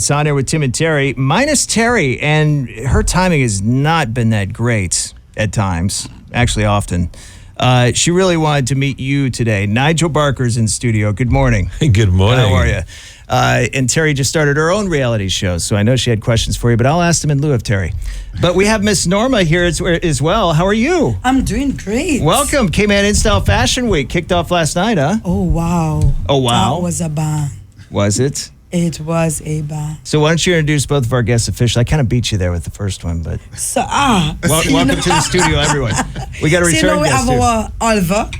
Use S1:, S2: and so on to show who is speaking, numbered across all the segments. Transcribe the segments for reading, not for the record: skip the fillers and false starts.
S1: It's on here with Tim and Terry, minus Terry, and her timing has not been that great at times, actually often. She really wanted to meet you today. Nigel Barker's in studio. Good morning.
S2: Good morning.
S1: How are you? And Terry just started her own reality show, so I know she had questions for you, but I'll ask them in lieu of Terry. But we have Miss Norma here as well. How are you?
S3: I'm doing great.
S1: Welcome. Cayman InStyle Fashion Week kicked off last night, huh?
S3: Oh, wow.
S1: Oh, wow.
S3: That was a bang.
S1: Was it?
S3: It was a bang.
S1: So why don't you introduce both of our guests officially? I kind of beat you there with the first one, but...
S3: So,
S1: welcome to the studio, everyone. We got a return
S3: we
S1: guest
S3: have
S1: here.
S3: our Alva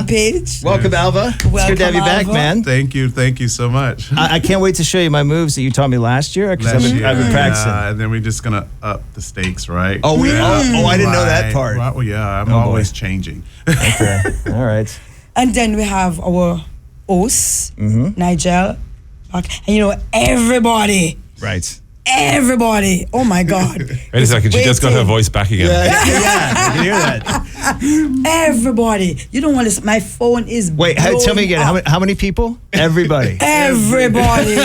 S3: Page.
S1: Welcome, Alva. It's
S3: Welcome,
S1: good to have you back,
S3: Alva.
S1: man.
S4: Thank you so much.
S1: I can't wait to show you my moves that you taught me last year, because I've been practicing.
S4: And then we're just going to up the stakes, right?
S1: Oh, I didn't know that part.
S4: Right, well, yeah, I'm always changing.
S1: Okay, all right.
S3: And then we have our host, Nigel Barker. And you know, everybody, oh my God.
S2: Wait a second, she just got her voice back again.
S1: Yeah, I can hear that.
S3: Everybody. You don't want to, my phone is
S1: Wait, tell me again, how many people? Everybody.
S3: Everybody.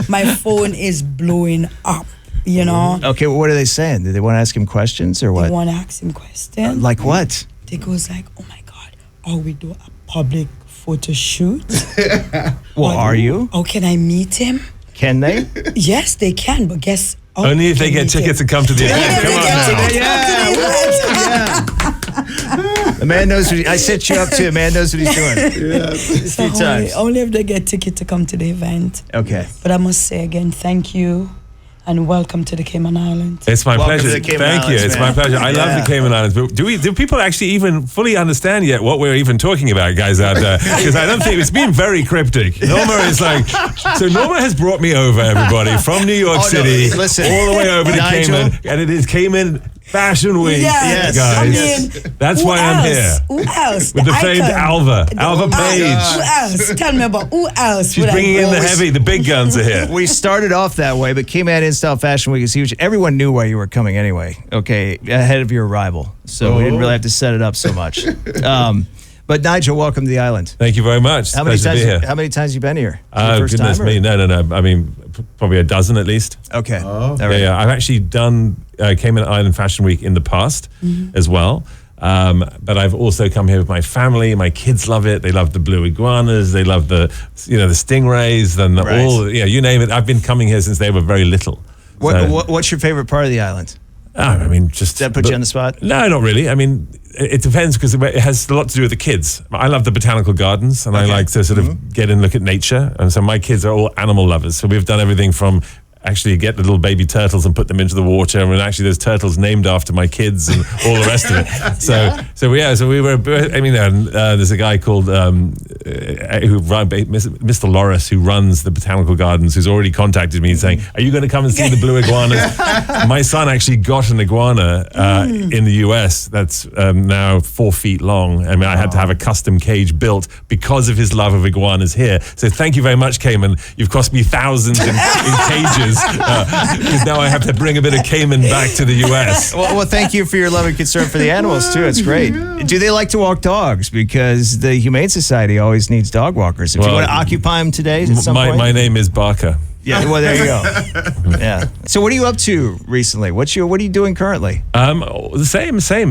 S3: My phone is blowing up, you know.
S1: Okay, well, what are they saying? Do they want to ask him questions or what?
S3: They want to ask him questions.
S1: Like what?
S3: They goes like, oh my God, are we do a public photo shoot?
S1: Well, are you?
S3: Oh, can I meet him?
S1: Can they?
S3: Yes, they can, but guess... Oh,
S2: Only if they get tickets to come to the event.
S1: Come on now. The man knows what I set you up to. The man knows what he's doing. A few times.
S3: Only if they get ticket to come to the event.
S1: Okay.
S3: But I must say again, thank you and welcome to the Cayman Islands.
S2: It's my
S1: Welcome to
S2: pleasure.
S1: the Cayman
S2: Thank you.
S1: Islands,
S2: It's
S1: man.
S2: my pleasure. I love the Cayman Islands. But do people actually even fully understand yet what we're even talking about, guys, out there? Because I don't think it's been very cryptic. Norma is like, so Norma has brought me over, everybody, from New York City, all the way over to
S1: Nigel.
S2: Cayman, and it is Cayman Fashion Week,
S3: Yes.
S2: guys.
S3: I mean,
S2: that's
S3: who
S2: why I'm
S3: else?
S2: here.
S3: Who else?
S2: With the famed Alva Page.
S3: Who else? Tell me about who else?
S2: She's bringing in the big guns are here.
S1: We started off that way, but Cayman InStyle Fashion Week is huge. Everyone knew why you were coming anyway, okay, ahead of your arrival. So we didn't really have to set it up so much. But Nigel, welcome to the island.
S2: Thank you very much.
S1: How many
S2: Pleasure to be here.
S1: times have you been here? First
S2: Goodness
S1: time,
S2: me. No. I mean, probably a dozen at least.
S1: Okay. All
S2: Yeah,
S1: right.
S2: yeah. I've actually done Cayman Island Fashion Week in the past as well. But I've also come here with my family. My kids love it. They love the blue iguanas. They love the stingrays and you name it. I've been coming here since they were very little.
S1: What's your favorite part of the island?
S2: I mean, just...
S1: Does that put you on the spot?
S2: No, not really. I mean, it depends because it has a lot to do with the kids. I love the botanical gardens and I like to sort of get and look at nature. And so my kids are all animal lovers. So we've done everything from actually get the little baby turtles and put them into the water. And actually there's turtles named after my kids and all the rest of it. So we were, I mean, there's a guy called, Mr. Loris, who runs the botanical gardens, who's already contacted me saying, are you going to come and see the blue iguanas? My son actually got an iguana in the US that's now 4 feet long. I mean, I had to have a custom cage built because of his love of iguanas here. So thank you very much, Cayman. You've cost me thousands in cages. Because now I have to bring a bit of Cayman back to the US.
S1: Well, thank you for your love and concern for the animals, too. It's great. Do they like to walk dogs? Because the Humane Society always needs dog walkers. If you want to occupy them today at some point.
S2: My name is Barker.
S1: Yeah, well, there you go. Yeah. So what are you up to recently? What are you doing currently?
S2: The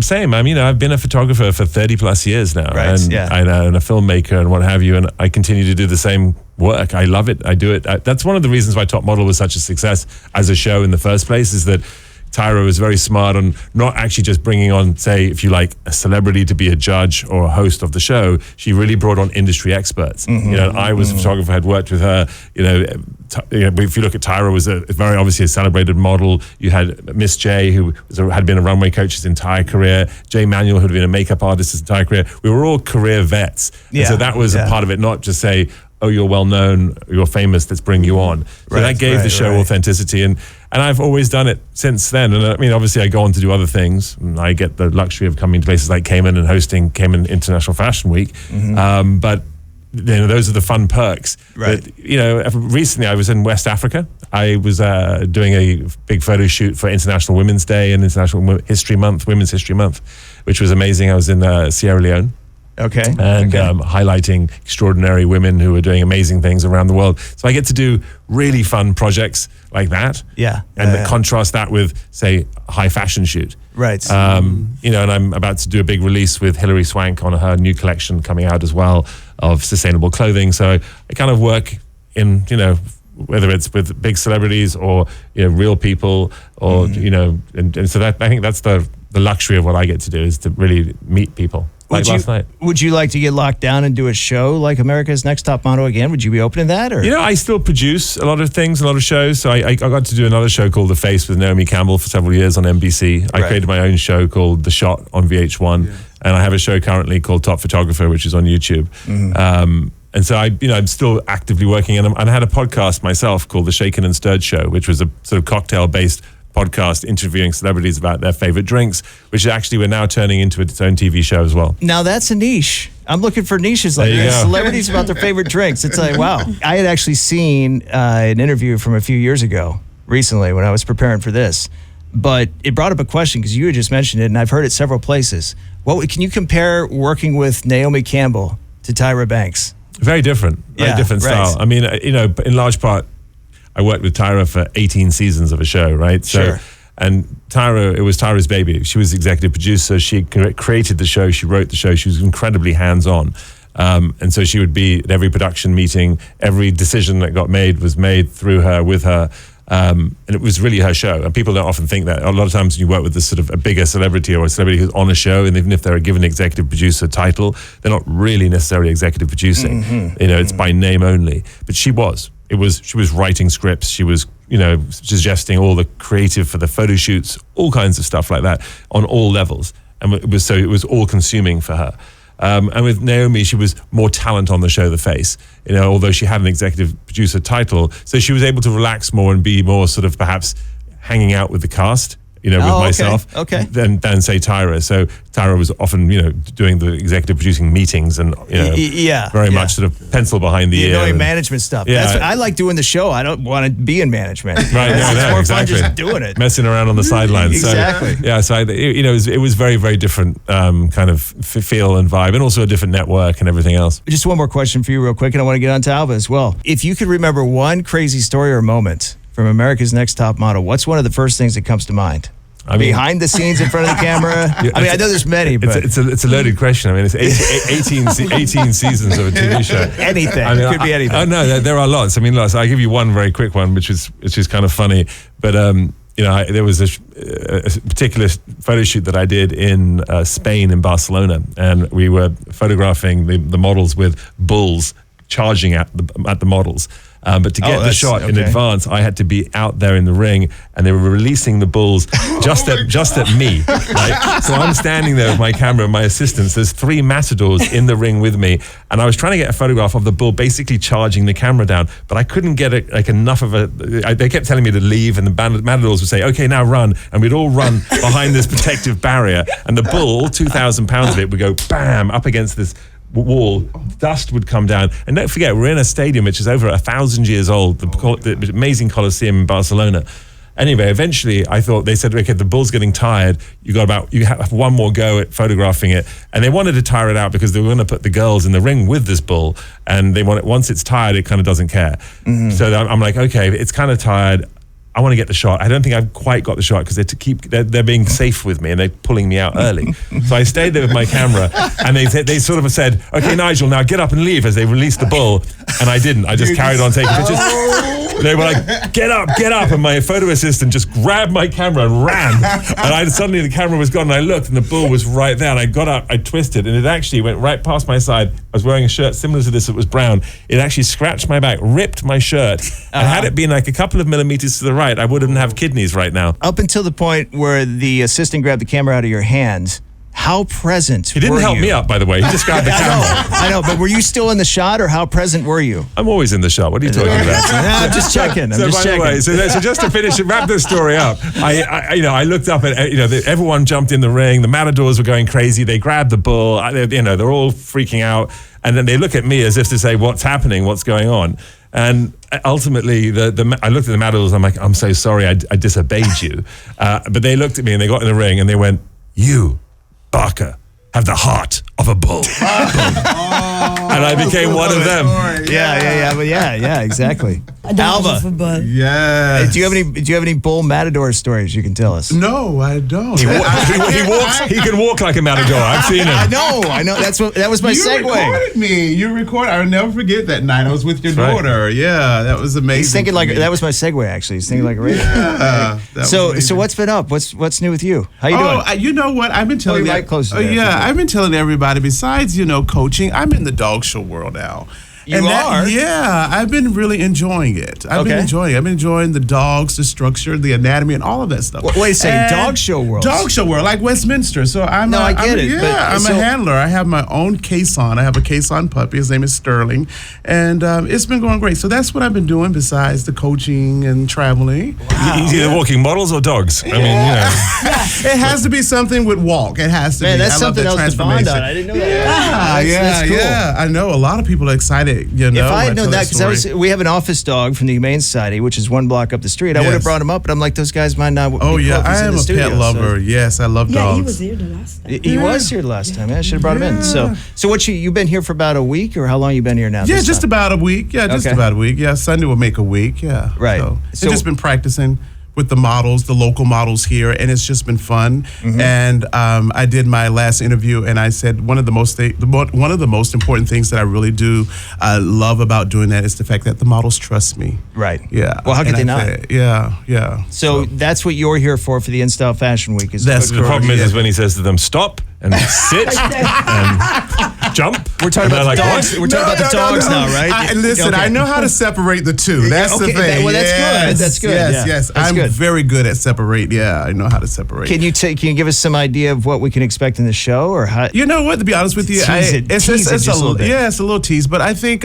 S2: same. I mean, I've been a photographer for 30 plus years now.
S1: Right,
S2: and a filmmaker and what have you. And I continue to do the same work. I love it. I do it. That's one of the reasons why Top Model was such a success as a show in the first place, is that Tyra was very smart on not actually just bringing on, say, if you like, a celebrity to be a judge or a host of the show. She really brought on industry experts. I was a photographer, had worked with her. If you look at Tyra, was a very obviously a celebrated model. You had Miss J, who had been a runway coach his entire career. Jay Manuel, who had been a makeup artist his entire career. We were all career vets. And so that was a part of it, not just say, oh, you're well known, you're famous, let's bring you on. So that gave the show authenticity. And I've always done it since then. And I mean, obviously I go on to do other things. And I get the luxury of coming to places like Cayman and hosting Cayman International Fashion Week. But those are the fun perks.
S1: Right.
S2: But, recently I was in West Africa. I was doing a big photo shoot for International Women's Day and International History Month, Women's History Month, which was amazing. I was in Sierra Leone.
S1: Okay.
S2: And highlighting extraordinary women who are doing amazing things around the world. So I get to do really fun projects like that.
S1: Yeah.
S2: And contrast that with, say, a high fashion shoot.
S1: Right.
S2: And I'm about to do a big release with Hilary Swank on her new collection coming out as well of sustainable clothing. So I kind of work in, whether it's with big celebrities or real people or and so that I think that's the luxury of what I get to do is to really meet people. Like last night.
S1: Would you like to get locked down and do a show like America's Next Top Model again? Would you be open to that? Or
S2: I still produce a lot of things, a lot of shows. So I got to do another show called The Face with Naomi Campbell for several years on NBC. I created my own show called The Shot on VH1, and I have a show currently called Top Photographer, which is on YouTube. And so I'm still actively working, and I had a podcast myself called The Shaken and Stirred Show, which was a sort of cocktail-based podcast interviewing celebrities about their favorite drinks, which actually we're now turning into its own TV show as well.
S1: Now that's a niche. I'm looking for niches like that. Celebrities about their favorite drinks. It's like, wow. I had actually seen an interview from a few years ago, recently, when I was preparing for this. But it brought up a question because you had just mentioned it, and I've heard it several places. Can you compare working with Naomi Campbell to Tyra Banks?
S2: Very different. Very different style. I mean, in large part, I worked with Tyra for 18 seasons of a show, right? So, and Tyra, it was Tyra's baby. She was the executive producer. She created the show. She wrote the show. She was incredibly hands-on. And so she would be at every production meeting. Every decision that got made was made through her, with her. And it was really her show. And people don't often think that. A lot of times when you work with this sort of a bigger celebrity or a celebrity who's on a show, and even if they're given executive producer title, they're not really necessarily executive producing. It's by name only. But she was. She was writing scripts. She was, suggesting all the creative for the photo shoots, all kinds of stuff like that on all levels. And it was all consuming for her. And with Naomi, she was more talent on the show, The Face, although she had an executive producer title. So she was able to relax more and be more sort of perhaps hanging out with the cast, with myself, than say Tyra. So Tyra was often, doing the executive producing meetings and, very much sort of pencil behind the ear.
S1: Knowing management stuff.
S2: Yeah.
S1: That's what I like doing the show. I don't want to be in management.
S2: Right,
S1: it's more
S2: exactly.
S1: fun just doing it.
S2: Messing around on the sidelines.
S1: Exactly.
S2: So it was very, very different kind of feel and vibe, and also a different network and everything else.
S1: Just one more question for you real quick, and I want to get on to Alva as well. If you could remember one crazy story or moment from America's Next Top Model, what's one of the first things that comes to mind? Behind the scenes, in front of the camera? I know there's many, but...
S2: It's a loaded question. I mean, it's 18 seasons of a TV show.
S1: Anything. It could be anything.
S2: Oh, no, there are lots. I mean, lots. I'll give you one very quick one, which is kind of funny. But, there was a particular photo shoot that I did in Spain, in Barcelona. And we were photographing the models with bulls charging at the models. But to get the shot in advance, I had to be out there in the ring, and they were releasing the bulls just at me. Right? So I'm standing there with my camera and my assistants. There's 3 matadors in the ring with me, and I was trying to get a photograph of the bull basically charging the camera down, but I couldn't get enough of they kept telling me to leave, and the matadors would say, "Okay, now run," and we'd all run behind this protective barrier, and the bull, 2,000 pounds of it, would go bam up against this wall. Dust would come down, and don't forget, we're in a stadium which is over 1,000 years old, the amazing Coliseum in Barcelona. Anyway, eventually they said, okay, the bull's getting tired, you have one more go at photographing it, and they wanted to tire it out because they were going to put the girls in the ring with this bull, and they want it, once it's tired, it kind of doesn't care. So I'm like, okay, it's kind of tired, I want to get the shot. I don't think I've quite got the shot because they're being safe with me and they're pulling me out early. So I stayed there with my camera, and they sort of said, "Okay, Nigel, now get up and leave," as they released the bull, and I didn't. I just carried on taking pictures. They were like, get up, and my photo assistant just grabbed my camera and ran. And suddenly the camera was gone, and I looked, and the bull was right there, and I got up, I twisted, and it actually went right past my side. I was wearing a shirt similar to this, it was brown. It actually scratched my back, ripped my shirt, and had it been like a couple of millimeters to the right, I wouldn't have kidneys right now.
S1: Up until the point where the assistant grabbed the camera out of your hand, how present
S2: He didn't help me up, by the way. He just grabbed the camera.
S1: I know, but were you still in the shot, or how present were you?
S2: I'm always in the shot. What are you talking about?
S1: I'm just checking.
S2: By the way, so just to finish and wrap this story up, I looked up at, everyone jumped in the ring. The matadors were going crazy. They grabbed the bull. They're all freaking out. And then they look at me as if to say, what's happening? What's going on? And ultimately, I looked at the matadors. I'm like, I'm so sorry. I disobeyed you. But they looked at me and they got in the ring and they went, "You, Barker, have the heart of a bull. And I became one of them.
S1: Yeah, exactly. Alva,
S4: Yeah.
S1: do you have any bull matador stories you can tell us?
S4: No, I don't.
S2: He walks. He can walk like a matador. I've seen him.
S1: I know. That was my
S4: You
S1: segue.
S4: recorded me. You recorded. I'll never forget that night. I was with your
S2: That's right.
S4: daughter. Yeah, that was amazing.
S1: He's thinking
S4: for
S1: like
S4: me.
S1: that was my segue. Actually, he's thinking like a radio.
S4: Yeah, that was
S1: So
S4: amazing.
S1: what's been up? What's new with you? How you doing?
S4: You know what? I've been telling
S1: your mic closer there,
S4: yeah,
S1: if you
S4: I've been telling everybody. Besides, coaching, I'm in the dog show world now.
S1: You are?
S4: Yeah, I've been really enjoying it. I've been enjoying the dogs, the structure, the anatomy, and all of that stuff.
S1: Wait a second,
S4: And
S1: dog show world?
S4: Dog show world, like Westminster. So I'm
S1: I get it.
S4: Yeah,
S1: But
S4: I'm a handler. I have my own Caisson. I have a Caisson puppy. His name is Sterling. And it's been going great. So that's what I've been doing besides the coaching and traveling.
S2: He's either walking models or dogs. I mean,
S4: It has to be something with walk. It has to
S1: Man,
S4: be.
S1: that's
S4: I love
S1: something
S4: that
S1: else to bond
S4: transformation.
S1: on. I didn't know that. That's cool.
S4: Yeah. I know a lot of people are excited. If
S1: If I had known that, because we have an office dog from the Humane Society, which is one block up the street, I would have
S4: Yes.
S1: brought him up, but I'm like, those guys might not.
S4: Oh
S1: be
S4: yeah,
S1: puppies
S4: I
S1: in
S4: am
S1: the
S4: a
S1: studio,
S4: pet lover. Yes, I love
S3: Yeah,
S4: dogs.
S3: he was here the last time.
S1: He was here last time. I should have brought him in. So what you've been here for about a week, or how long you been here now?
S4: Yeah,
S1: this
S4: just
S1: time?
S4: about a week. Yeah, just
S1: Okay.
S4: about a week. Yeah, Sunday will make a week. Yeah,
S1: Right.
S4: So,
S1: So-
S4: I've just been practicing with the models, the local models here, and it's just been fun.
S1: Mm-hmm.
S4: And I did my last interview, and I said one of the most important things that I really do love about doing that is the fact that the models trust me.
S1: Right.
S4: Yeah.
S1: Well, how could
S4: And
S1: they
S4: I
S1: not?
S4: said, yeah.
S1: So that's what you're here for the InStyle Fashion Week. Is
S4: That's
S1: to
S2: the
S1: put-
S2: problem
S4: Yeah.
S2: is when he says to them, "Stop and sit and jump."
S1: We're talking
S2: And
S1: about the
S2: they're like,
S1: dogs.
S2: "What?"
S1: We're talking about the dogs now, right?
S4: Listen,
S1: Okay.
S4: I know how to separate the two. That's
S1: Okay,
S4: the thing.
S1: well, that's good.
S4: Yes,
S1: That's good.
S4: Yes,
S1: Yeah.
S4: yes.
S1: That's
S4: I'm
S1: good.
S4: very good at separate. Yeah, I know how to separate.
S1: Can you give us some idea of what we can expect in the show, or how?
S4: You know what? To be honest with you,
S1: Tease it
S4: it's
S1: just a little bit.
S4: Yeah, it's a little tease, but I think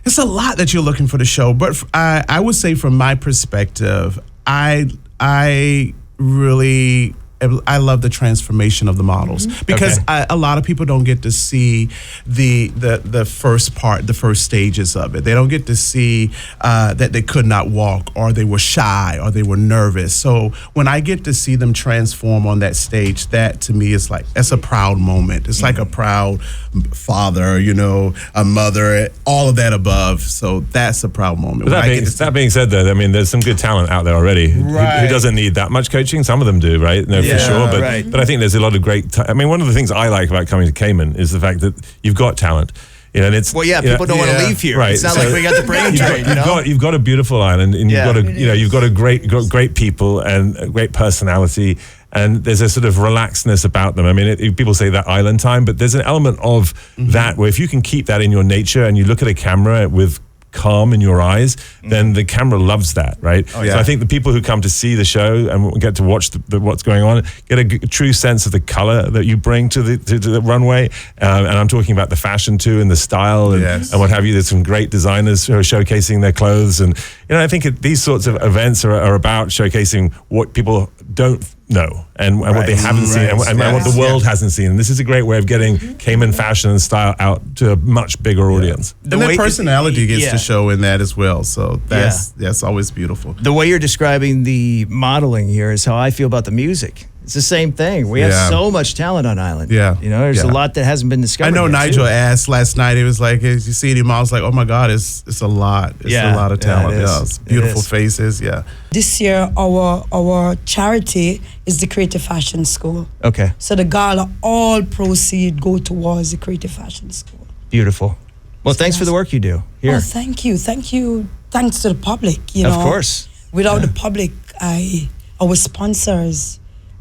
S4: it's a lot that you're looking for the show. But I would say, from my perspective, I really. I love the transformation of the models because a lot of people don't get to see the first part, the first stages of it. They don't get to see that they could not walk, or they were shy, or they were nervous. So when I get to see them transform on that stage, that to me is like, it's a proud moment. It's like a proud father, a mother, all of that above. So that's a proud moment.
S2: But that being said, though, I mean, there's some good talent out there already who
S4: Right.
S2: doesn't need that much coaching. Some of them do, right? No,
S1: Yeah,
S2: for sure. But
S1: right.
S2: but I think there's a lot of great. I mean, one of the things I like about coming to Cayman is the fact that you've got talent. And it's
S1: Well, yeah, people don't want to leave here.
S2: Right.
S1: It's not
S2: So
S1: like we got the brain drain.
S2: You've got a beautiful island, and
S1: Yeah.
S2: you've got great people and a great personality. And there's a sort of relaxedness about them. I mean, people say that island time, but there's an element of that where if you can keep that in your nature and you look at a camera with calm in your eyes, then the camera loves that, right?
S4: Oh, yeah.
S2: So I think the people who come to see the show and get to watch what's going on get a true sense of the color that you bring to the runway. And I'm talking about the fashion too, and the style and,
S4: Yes.
S2: and what have you. There's some great designers who are showcasing their clothes. And, I think these sorts of events are about showcasing what people don't know and what they haven't seen and what the world hasn't seen. And this is a great way of getting Cayman fashion and style out to a much bigger audience.
S4: And their personality gets
S1: Yeah.
S4: to show in that as well. So that's always beautiful.
S1: The way you're describing the modeling here is how I feel about the music. It's the same thing. We have
S4: Yeah.
S1: so much talent on island.
S4: Yeah.
S1: There's a
S4: Yeah.
S1: lot that hasn't been discovered.
S4: I know
S1: yet,
S4: Nigel
S1: too.
S4: asked last night. He was like, "As you see him," I was like, "Oh my God, it's a lot. It's
S1: Yeah.
S4: a lot of
S1: Yeah,
S4: talent.
S1: it is.
S4: Yeah, it's beautiful
S1: It is.
S4: faces. Yeah,
S3: This year, our charity is the Creative Fashion School.
S1: Okay,
S3: So the gala, all proceed go towards the Creative Fashion School.
S1: beautiful. Well, thanks for the work you do here.
S3: Oh, thank you. Thanks to the public.
S1: Of course.
S3: Without the public, our sponsors,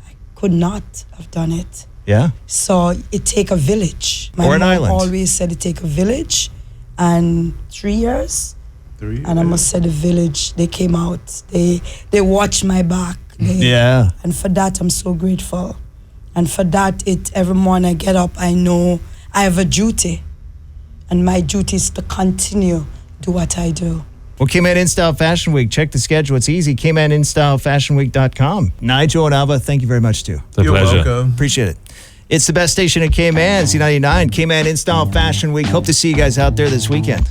S3: I could not have done it.
S1: Yeah.
S3: So it take a village. My
S1: Or an
S3: mom
S1: island.
S3: always said it take a village, and 3 years.
S4: 3
S3: And I must say the village, they came out. They watched my back.
S1: Yeah.
S3: And for that, I'm so grateful. And for that, every morning I get up, I know I have a duty. And my duty is to continue do what I do.
S1: Well, Cayman InStyle Fashion Week. Check the schedule. It's easy. CaymanInStyleFashionWeek.com. Nigel and Alva, thank you very much, too.
S2: It's a
S4: You're
S2: pleasure.
S4: welcome.
S1: Appreciate it. It's the best station in Cayman, C99. Cayman InStyle Fashion Week. Hope to see you guys out there this weekend.